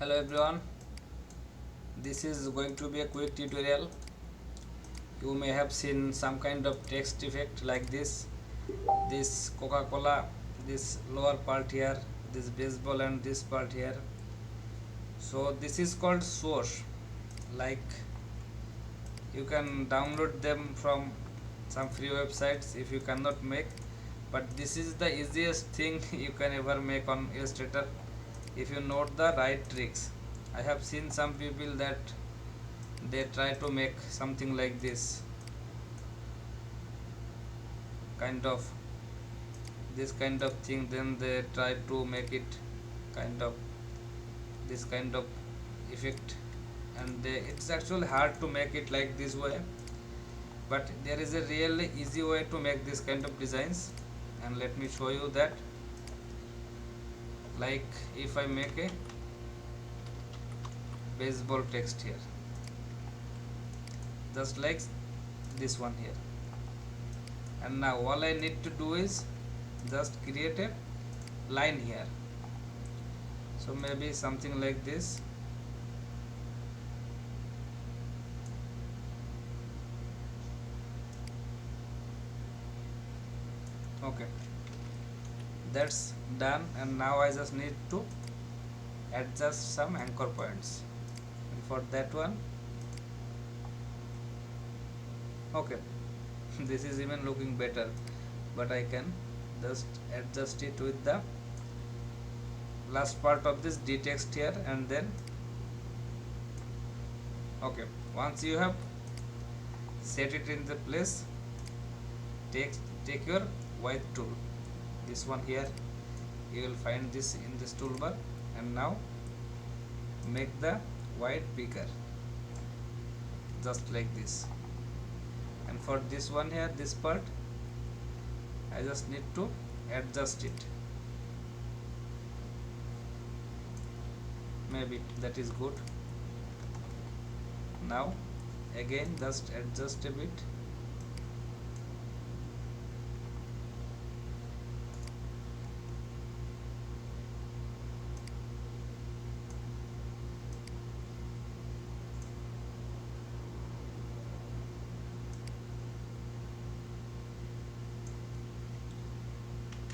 Hello everyone, this is going to be a quick tutorial. You may have seen some kind of text effect like this Coca-Cola, this lower part here, this baseball and this part here. So this is called Swoosh. Like, you can download them from some free websites if you cannot make, but this is the easiest thing you can ever make on Illustrator if you note the right tricks. I have seen some people that they try to make something like kind of this kind of thing, then they try to make it kind of this kind of effect, and it's actually hard to make it like this way, but there is a really easy way to make this kind of designs, and let me show you that. Like, if I make a baseball text here, just like this one here, and now all I need to do is just create a line here. So maybe something like this. Okay, that's done, and now I just need to adjust some anchor points, and for that one, okay, this is even looking better, but I can just adjust it with the last part of this d text here, and then okay, once you have set it in the place, take your white tool, this one here, you will find this in this toolbar, and now make the white bigger, just like this. And for this one here, this part, I just need to adjust it, maybe that is good. Now again just adjust a bit.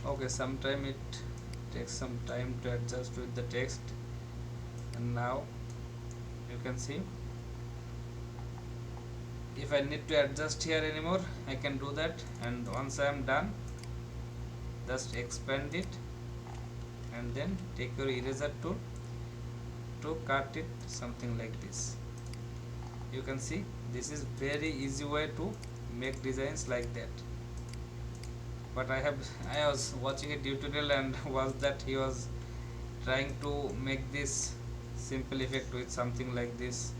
Okay, sometime it takes some time to adjust with the text, and now you can see, if I need to adjust here anymore, I can do that, and once I am done, just expand it, and then take your eraser tool to cut it something like this. You can see this is very easy way to make designs like that. But I was watching a tutorial and was that he was trying to make this simple effect with something like this.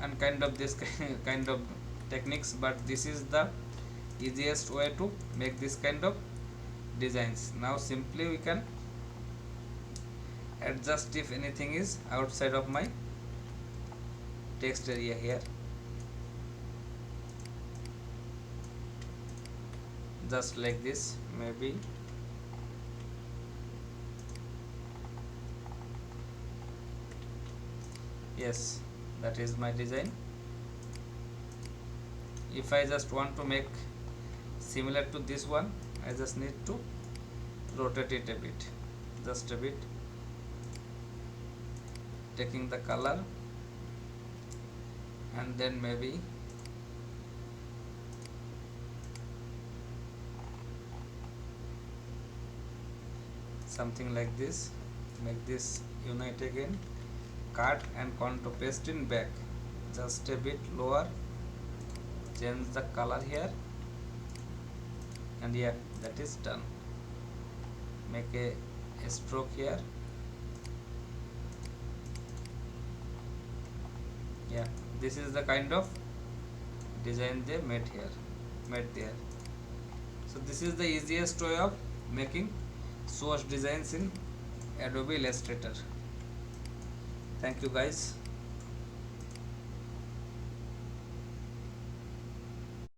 And kind of this kind of techniques, but this is the easiest way to make this kind of designs. Now simply we can adjust if anything is outside of my text area here, just like this, maybe. Yes, that is my design. If I just want to make similar to this one, I just need to rotate it a bit, just a bit, taking the color, and then maybe something like this. Make this unite again, cut and contour, paste in back, just a bit lower, change the color here, and yeah, that is done. Make a stroke here. Yeah, this is the kind of design they made there. So this is the easiest way of making Swoosh designs in Adobe Illustrator. Thank you guys.